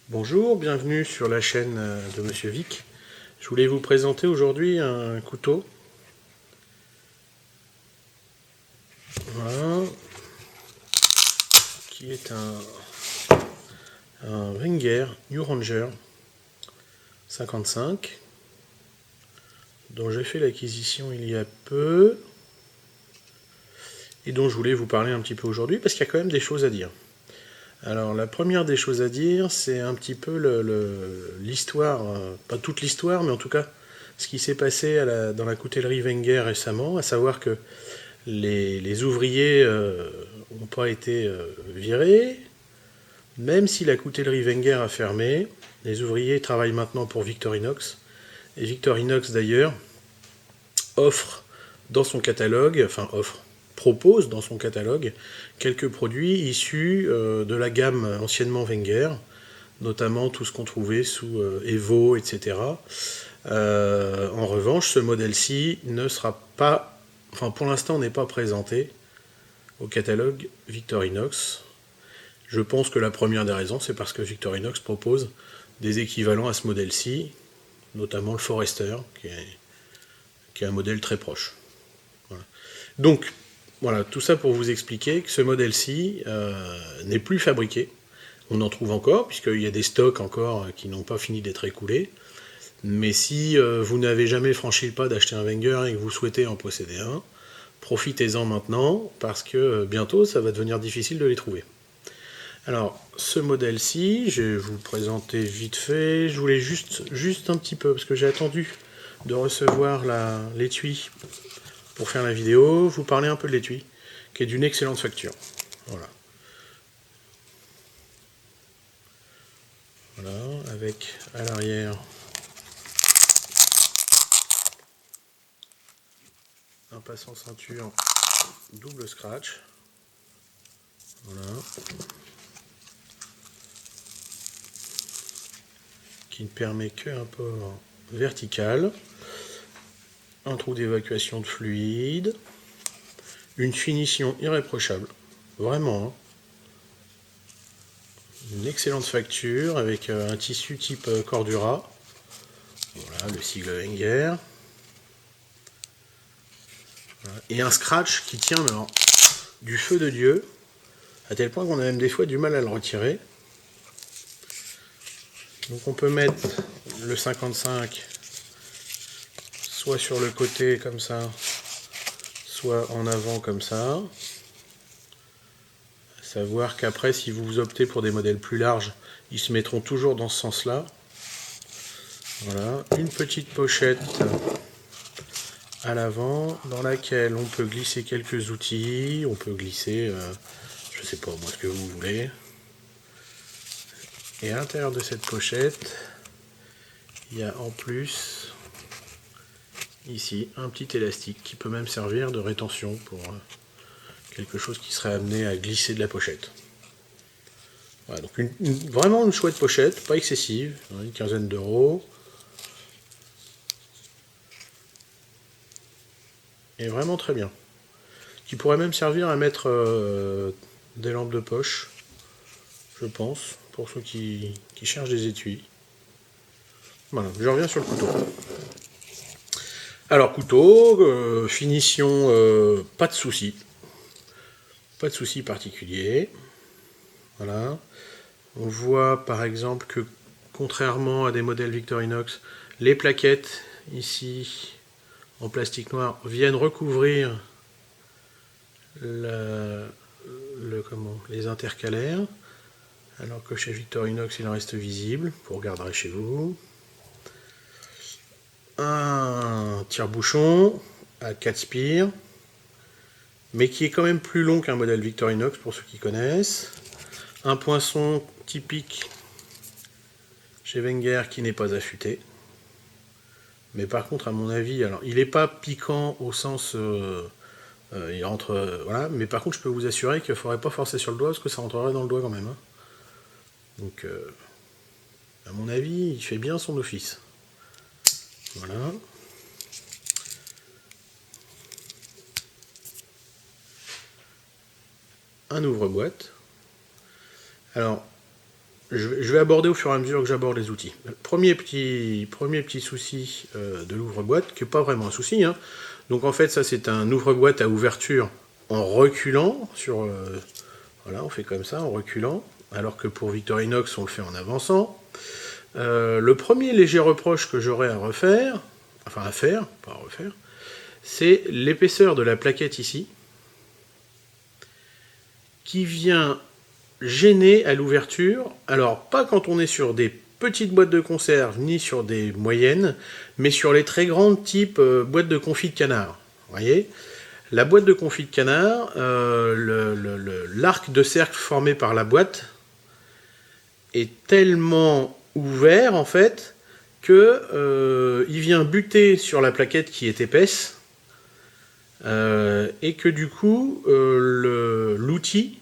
Bonjour, bienvenue sur la chaîne de Monsieur Vic. Je voulais vous présenter aujourd'hui un couteau. Voilà, qui est un Wenger New Ranger 55, dont j'ai fait l'acquisition il y a peu, et dont je voulais vous parler un petit peu aujourd'hui, parce qu'il y a quand même des choses à dire. Alors la première des choses à dire, c'est un petit peu l'histoire, pas toute l'histoire, mais en tout cas ce qui s'est passé dans la coutellerie Wenger récemment, à savoir que les ouvriers n'ont pas été virés, même si la coutellerie Wenger a fermé. Les ouvriers travaillent maintenant pour Victorinox, et Victorinox d'ailleurs offre dans son catalogue, propose dans son catalogue quelques produits issus de la gamme anciennement Wenger, notamment tout ce qu'on trouvait sous Evo, etc. En revanche, ce modèle-ci ne sera pas, pour l'instant n'est pas présenté au catalogue Victorinox. Je pense que la première des raisons, c'est parce que Victorinox propose des équivalents à ce modèle-ci, notamment le Forester, qui est un modèle très proche. Voilà. Donc, voilà, tout ça pour vous expliquer que ce modèle-ci n'est plus fabriqué. On en trouve encore, puisqu'il y a des stocks encore qui n'ont pas fini d'être écoulés. Mais si vous n'avez jamais franchi le pas d'acheter un Wenger et que vous souhaitez en posséder un, profitez-en maintenant, parce que bientôt, ça va devenir difficile de les trouver. Alors, ce modèle-ci, je vais vous le présenter vite fait. Je voulais juste un petit peu, parce que j'ai attendu de recevoir l'étui pour faire la vidéo, vous parler un peu de l'étui, qui est d'une excellente facture. Voilà. Voilà, avec à l'arrière un passant ceinture double scratch. Voilà. Qui ne permet qu'un port vertical. Un trou d'évacuation de fluide. Une finition irréprochable. Vraiment. Hein. Une excellente facture avec un tissu type Cordura. Voilà, le sigle Wenger. Voilà. Et un scratch qui tient alors, du feu de Dieu, à tel point qu'on a même des fois du mal à le retirer. Donc on peut mettre le 55 soit sur le côté comme ça, soit en avant comme ça. À savoir qu'après, si vous optez pour des modèles plus larges, ils se mettront toujours dans ce sens-là. Voilà, une petite pochette à l'avant dans laquelle on peut glisser quelques outils, on peut glisser, je sais pas moi ce que vous voulez. Et à l'intérieur de cette pochette, il y a en plus ici un petit élastique qui peut même servir de rétention pour quelque chose qui serait amené à glisser de la pochette. Voilà, donc vraiment une chouette pochette, pas excessive, une quinzaine d'euros. Et vraiment très bien. Qui pourrait même servir à mettre des lampes de poche, je pense, pour ceux qui cherchent des étuis. Voilà, je reviens sur le couteau. Alors couteau, finition, pas de souci. Pas de souci particulier. Voilà. On voit par exemple que contrairement à des modèles Victorinox, les plaquettes ici en plastique noir viennent recouvrir les intercalaires, alors que chez Victorinox il reste visible, vous regarderez chez vous. Un tire-bouchon à 4 spires, mais qui est quand même plus long qu'un modèle Victorinox pour ceux qui connaissent. Un poinçon typique chez Wenger qui n'est pas affûté. Mais par contre, à mon avis, alors il n'est pas piquant au sens... il rentre... voilà, mais par contre, je peux vous assurer qu'il ne faudrait pas forcer sur le doigt, parce que ça rentrerait dans le doigt quand même. Hein. Donc, à mon avis, il fait bien son office. Voilà. Un ouvre-boîte. Alors, je vais aborder au fur et à mesure que j'aborde les outils. Premier petit souci de l'ouvre-boîte, qui n'est pas vraiment un souci, hein. Donc en fait, ça c'est un ouvre-boîte à ouverture en reculant, voilà, on fait comme ça, en reculant, alors que pour Victorinox, on le fait en avançant. Le premier léger reproche que j'aurais à refaire, enfin à faire, pas à refaire, c'est l'épaisseur de la plaquette ici, qui vient gêner à l'ouverture. Alors, pas quand on est sur des petites boîtes de conserve, ni sur des moyennes, mais sur les très grandes type boîtes de confit de canard. Vous voyez ? La boîte de confit de canard, l'arc de cercle formé par la boîte est tellement ouvert, en fait, que il vient buter sur la plaquette qui est épaisse, et que du coup, l'outil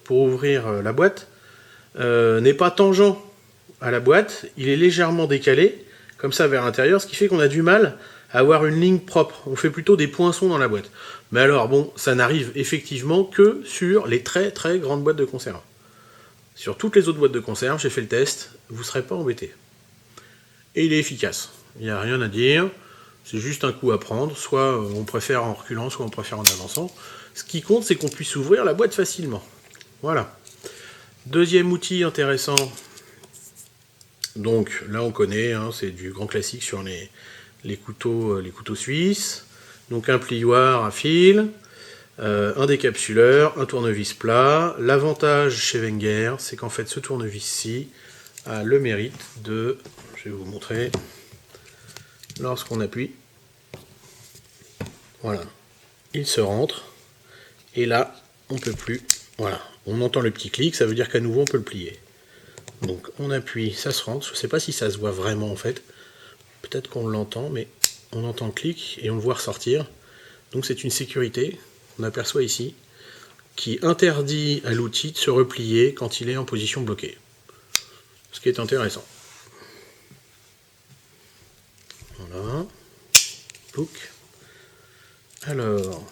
pour ouvrir la boîte n'est pas tangent à la boîte, il est légèrement décalé, comme ça vers l'intérieur, ce qui fait qu'on a du mal à avoir une ligne propre. On fait plutôt des poinçons dans la boîte. Mais alors, bon, ça n'arrive effectivement que sur les très très grandes boîtes de conserve. Sur toutes les autres boîtes de conserve, j'ai fait le test, vous ne serez pas embêtés. Et il est efficace. Il n'y a rien à dire, c'est juste un coup à prendre, soit on préfère en reculant, soit on préfère en avançant. Ce qui compte, c'est qu'on puisse ouvrir la boîte facilement. Voilà. Deuxième outil intéressant, donc là on connaît, hein, c'est du grand classique sur les couteaux suisses. Donc un plioir à fil, un décapsuleur, un tournevis plat. L'avantage chez Wenger, c'est qu'en fait ce tournevis-ci a le mérite de, je vais vous montrer, lorsqu'on appuie, voilà, il se rentre, et là on ne peut plus, voilà, on entend le petit clic, ça veut dire qu'à nouveau on peut le plier. Donc on appuie, ça se rentre, je ne sais pas si ça se voit vraiment en fait, peut-être qu'on l'entend, mais on entend le clic et on le voit ressortir. Donc c'est une sécurité, on aperçoit ici, qui interdit à l'outil de se replier quand il est en position bloquée. Ce qui est intéressant. Voilà. Look. Alors,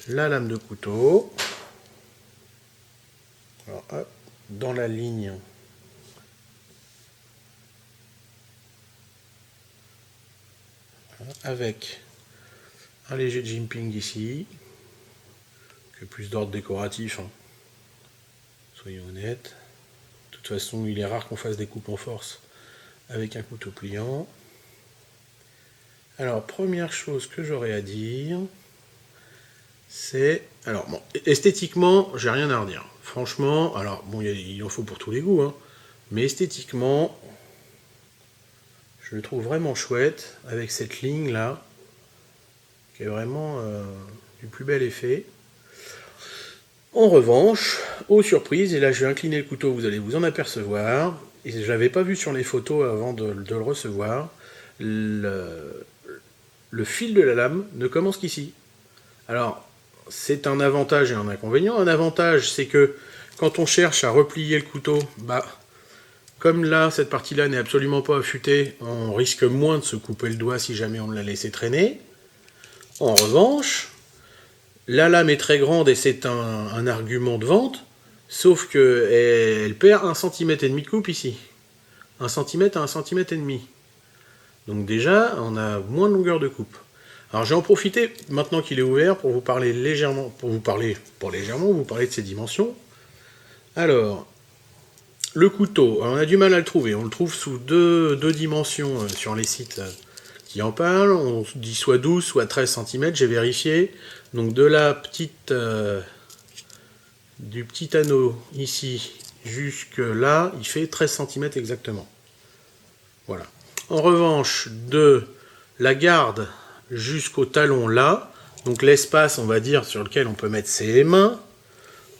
la lame de couteau. Alors, hop, dans la ligne. Avec un léger jimping ici, que plus d'ordre décoratif, hein. Soyons honnêtes. De toute façon, il est rare qu'on fasse des coupes en force avec un couteau pliant. Alors, première chose que j'aurais à dire, c'est... Alors, bon, esthétiquement, j'ai rien à redire. Franchement, alors, bon, il en faut pour tous les goûts, hein, mais esthétiquement, je le trouve vraiment chouette, avec cette ligne-là, qui est vraiment du plus bel effet. En revanche, aux surprises, et là je vais incliner le couteau, vous allez vous en apercevoir, et je ne l'avais pas vu sur les photos avant de le recevoir, le fil de la lame ne commence qu'ici. Alors, c'est un avantage et un inconvénient. Un avantage, c'est que quand on cherche à replier le couteau, comme là, cette partie-là n'est absolument pas affûtée, on risque moins de se couper le doigt si jamais on l'a laissé traîner. En revanche, la lame est très grande et c'est un argument de vente, sauf qu'elle perd 1,5 cm de coupe ici. 1 cm à 1,5 cm. Donc déjà, on a moins de longueur de coupe. Alors j'ai en profité, maintenant qu'il est ouvert, pour vous parler légèrement, vous parler de ses dimensions. Alors, le couteau, on a du mal à le trouver. On le trouve sous deux dimensions sur les sites qui en parlent. On dit soit 12, soit 13 cm, j'ai vérifié. Donc de la petite, du petit anneau ici jusque là, il fait 13 cm exactement. Voilà. En revanche, de la garde jusqu'au talon là, donc l'espace, on va dire, sur lequel on peut mettre ses mains,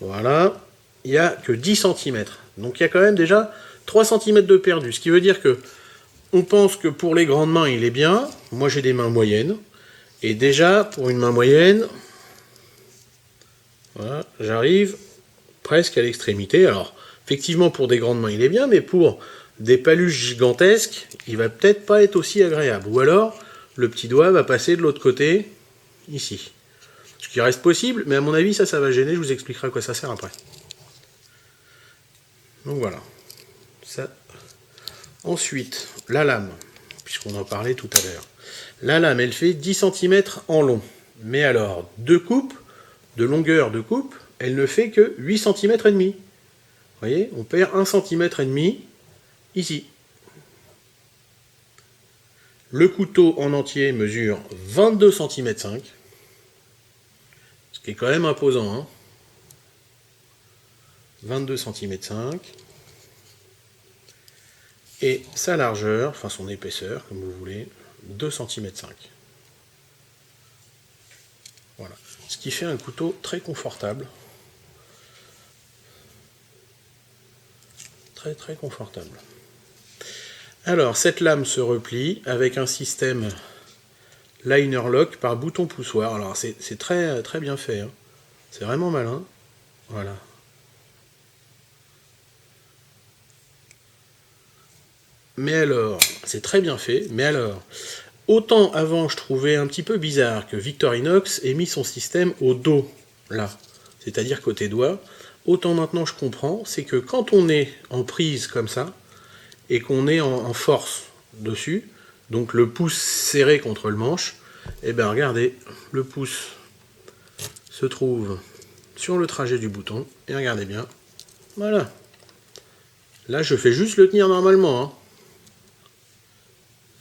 voilà, il n'y a que 10 cm. Donc il y a quand même déjà 3 cm de perdu. Ce qui veut dire que on pense que pour les grandes mains, il est bien. Moi, j'ai des mains moyennes. Et déjà, pour une main moyenne, voilà, j'arrive presque à l'extrémité. Alors, effectivement, pour des grandes mains, il est bien, mais pour des paluches gigantesques, il va peut-être pas être aussi agréable. Ou alors, le petit doigt va passer de l'autre côté, ici. Ce qui reste possible, mais à mon avis, ça va gêner. Je vous expliquerai à quoi ça sert après. Donc voilà. Ça. Ensuite, la lame, puisqu'on en parlait tout à l'heure. La lame, elle fait 10 cm en long. Mais alors, de longueur de coupe, elle ne fait que 8 cm et demi. Vous voyez, on perd 1 cm et demi ici. Le couteau en entier mesure 22 cm 5. Ce qui est quand même imposant, hein. 22 cm 5. Et sa largeur, enfin son épaisseur, comme vous voulez, 2 cm 5. Voilà. Ce qui fait un couteau très confortable. Très très confortable. Alors, cette lame se replie avec un système liner lock par bouton poussoir. Alors, c'est très très bien fait, hein. C'est vraiment malin. Voilà. Mais alors, c'est très bien fait, mais alors, autant avant je trouvais un petit peu bizarre que Victorinox ait mis son système au dos, là, c'est-à-dire côté doigt, autant maintenant je comprends, c'est que quand on est en prise comme ça, et qu'on est en force dessus, donc le pouce serré contre le manche, et bien regardez, le pouce se trouve sur le trajet du bouton, et regardez bien, voilà. Là je fais juste le tenir normalement, hein.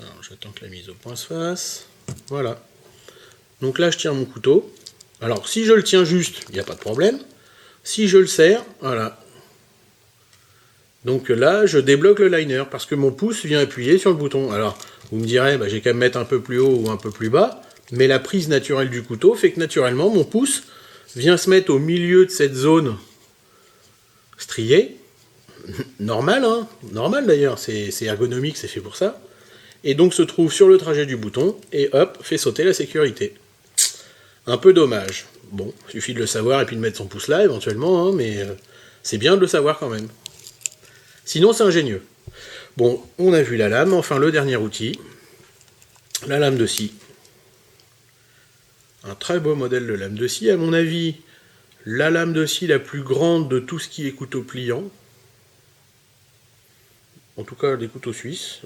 Alors j'attends que la mise au point se fasse. Voilà. Donc là je tiens mon couteau. Alors si je le tiens juste, il n'y a pas de problème. Si je le serre, voilà. Donc là je débloque le liner parce que mon pouce vient appuyer sur le bouton. Alors vous me direz, bah, j'ai qu'à me mettre un peu plus haut ou un peu plus bas. Mais la prise naturelle du couteau fait que naturellement mon pouce vient se mettre au milieu de cette zone striée. Normal, hein. Normal d'ailleurs, c'est ergonomique, c'est fait pour ça. Et donc se trouve sur le trajet du bouton, et hop, fait sauter la sécurité. Un peu dommage. Bon, suffit de le savoir et puis de mettre son pouce là, éventuellement, hein, mais c'est bien de le savoir quand même. Sinon, c'est ingénieux. Bon, on a vu la lame, enfin le dernier outil, la lame de scie. Un très beau modèle de lame de scie, à mon avis, la lame de scie la plus grande de tout ce qui est couteau pliant. En tout cas, des couteaux suisses.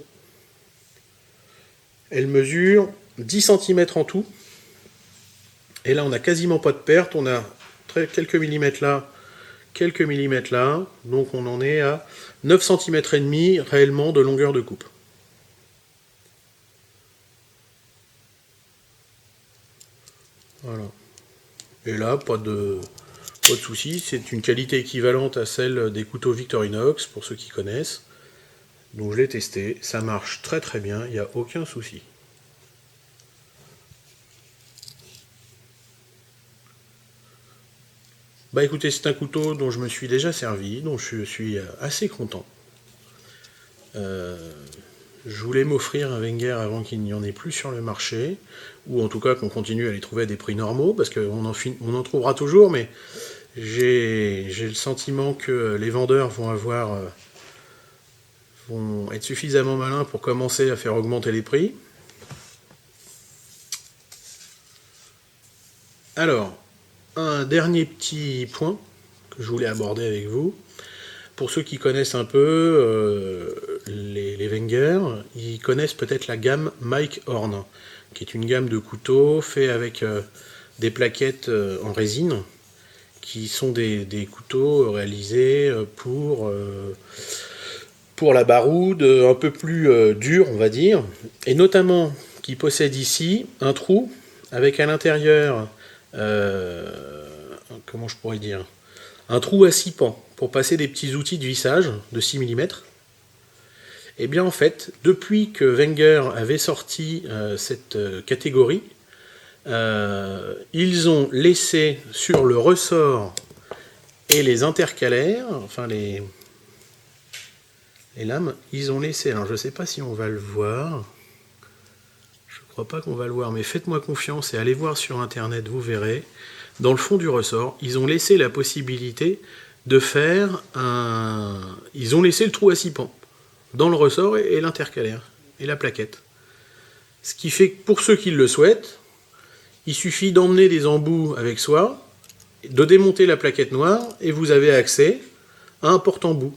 Elle mesure 10 cm en tout. Et là, on n'a quasiment pas de perte. On a quelques millimètres là, quelques millimètres là. Donc on en est à 9 cm et demi réellement de longueur de coupe. Voilà. Et là, pas de souci. C'est une qualité équivalente à celle des couteaux Victorinox, pour ceux qui connaissent. Donc je l'ai testé, ça marche très très bien, il n'y a aucun souci. Bah écoutez, c'est un couteau dont je me suis déjà servi, dont je suis assez content. Je voulais m'offrir un Wenger avant qu'il n'y en ait plus sur le marché, ou en tout cas qu'on continue à les trouver à des prix normaux, parce qu'on en trouvera toujours, mais j'ai le sentiment que les vendeurs vont être suffisamment malins pour commencer à faire augmenter les prix. Alors, un dernier petit point que je voulais aborder avec vous. Pour ceux qui connaissent un peu les Wenger, ils connaissent peut-être la gamme Mike Horn, qui est une gamme de couteaux faits avec des plaquettes en résine, qui sont des couteaux réalisés pour la baroude, un peu plus dur, on va dire, et notamment qui possède ici un trou avec à l'intérieur, comment je pourrais dire, un trou à 6 pans pour passer des petits outils de vissage de 6 mm. Et bien en fait, depuis que Wenger avait sorti cette catégorie, ils ont laissé sur le ressort et les intercalaires, enfin les lames, ils ont laissé, alors je ne sais pas si on va le voir, je ne crois pas qu'on va le voir, mais faites-moi confiance et allez voir sur internet, vous verrez, dans le fond du ressort, ils ont laissé la possibilité de faire ils ont laissé le trou à 6 pans, dans le ressort et l'intercalaire, et la plaquette. Ce qui fait que pour ceux qui le souhaitent, il suffit d'emmener des embouts avec soi, de démonter la plaquette noire, et vous avez accès à un porte-embout.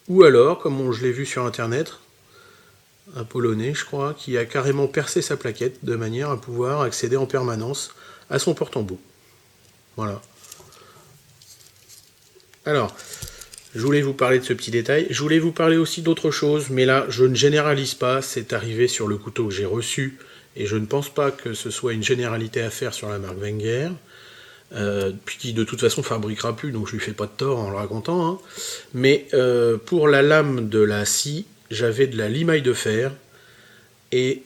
Ou alors, comme je l'ai vu sur internet, un Polonais, je crois, qui a carrément percé sa plaquette de manière à pouvoir accéder en permanence à son porte-embout. Voilà. Alors, je voulais vous parler de ce petit détail. Je voulais vous parler aussi d'autre chose, mais là, je ne généralise pas. C'est arrivé sur le couteau que j'ai reçu, et je ne pense pas que ce soit une généralité à faire sur la marque Wenger, puis qui de toute façon fabriquera plus, donc je lui fais pas de tort en le racontant. Hein. Mais pour la lame de la scie, j'avais de la limaille de fer, et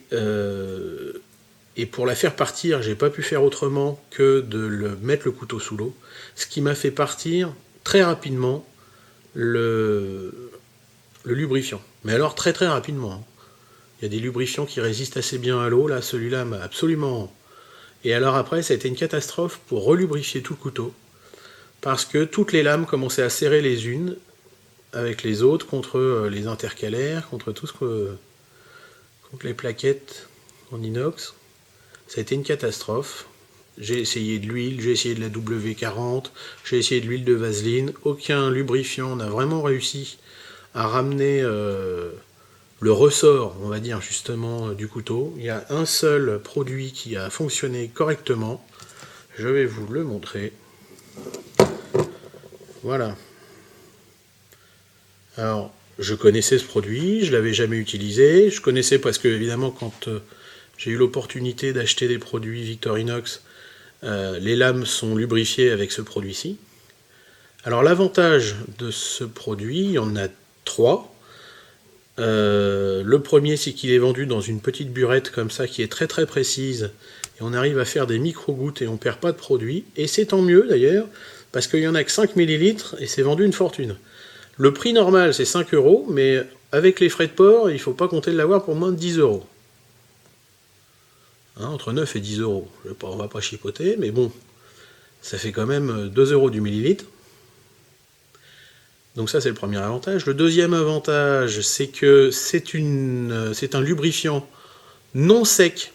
pour la faire partir, j'ai pas pu faire autrement que de mettre le couteau sous l'eau, ce qui m'a fait partir très rapidement le lubrifiant. Mais alors très très rapidement. Hein. Il y a des lubrifiants qui résistent assez bien à l'eau, là celui-là m'a absolument... Et alors après ça a été une catastrophe pour relubrifier tout le couteau, parce que toutes les lames commençaient à serrer les unes avec les autres contre les intercalaires, contre tout ce que... contre les plaquettes en inox. Ça a été une catastrophe. J'ai essayé de l'huile, j'ai essayé de la W40, j'ai essayé de l'huile de vaseline. Aucun lubrifiant n'a vraiment réussi à ramener le ressort, on va dire justement, du couteau. Il y a un seul produit qui a fonctionné correctement. Je vais vous le montrer. Voilà. Alors, je connaissais ce produit, je l'avais jamais utilisé. Je connaissais parce que, évidemment, quand j'ai eu l'opportunité d'acheter des produits Victorinox, les lames sont lubrifiées avec ce produit-ci. Alors l'avantage de ce produit, il y en a 3. Le premier, c'est qu'il est vendu dans une petite burette comme ça, qui est très très précise, et on arrive à faire des micro-gouttes et on perd pas de produit, et c'est tant mieux d'ailleurs, parce qu'il n'y en a que 5 ml, et c'est vendu une fortune. Le prix normal, c'est 5 €, mais avec les frais de port, il ne faut pas compter de l'avoir pour moins de 10 €. Hein, entre 9 et 10 €. On va pas chipoter, mais bon, ça fait quand même 2 € du millilitre. Donc ça, c'est le premier avantage. Le deuxième avantage, c'est que c'est un lubrifiant non sec,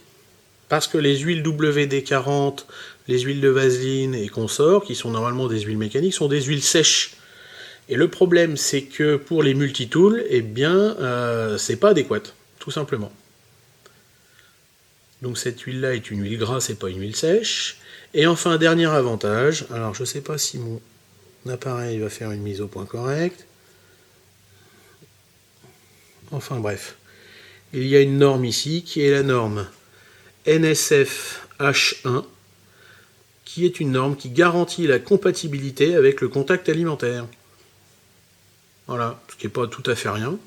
parce que les huiles WD-40, les huiles de vaseline et consorts, qui sont normalement des huiles mécaniques, sont des huiles sèches. Et le problème, c'est que pour les multitools, eh bien, c'est pas adéquat, tout simplement. Donc cette huile-là est une huile grasse et pas une huile sèche. Et enfin, dernier avantage, alors je ne sais pas si mon appareil va faire une mise au point correcte. Enfin bref, il y a une norme ici qui est la norme NSF H1, qui est une norme qui garantit la compatibilité avec le contact alimentaire. Voilà, ce qui n'est pas tout à fait rien.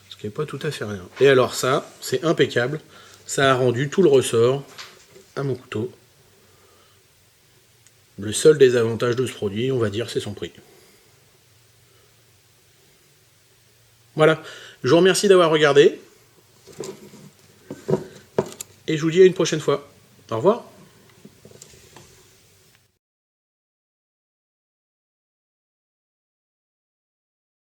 Ce qui n'est pas tout à fait rien. Et alors ça, c'est impeccable. Ça a rendu tout le ressort à mon couteau. Le seul désavantage de ce produit, on va dire, c'est son prix. Voilà. Je vous remercie d'avoir regardé. Et je vous dis à une prochaine fois. Au revoir.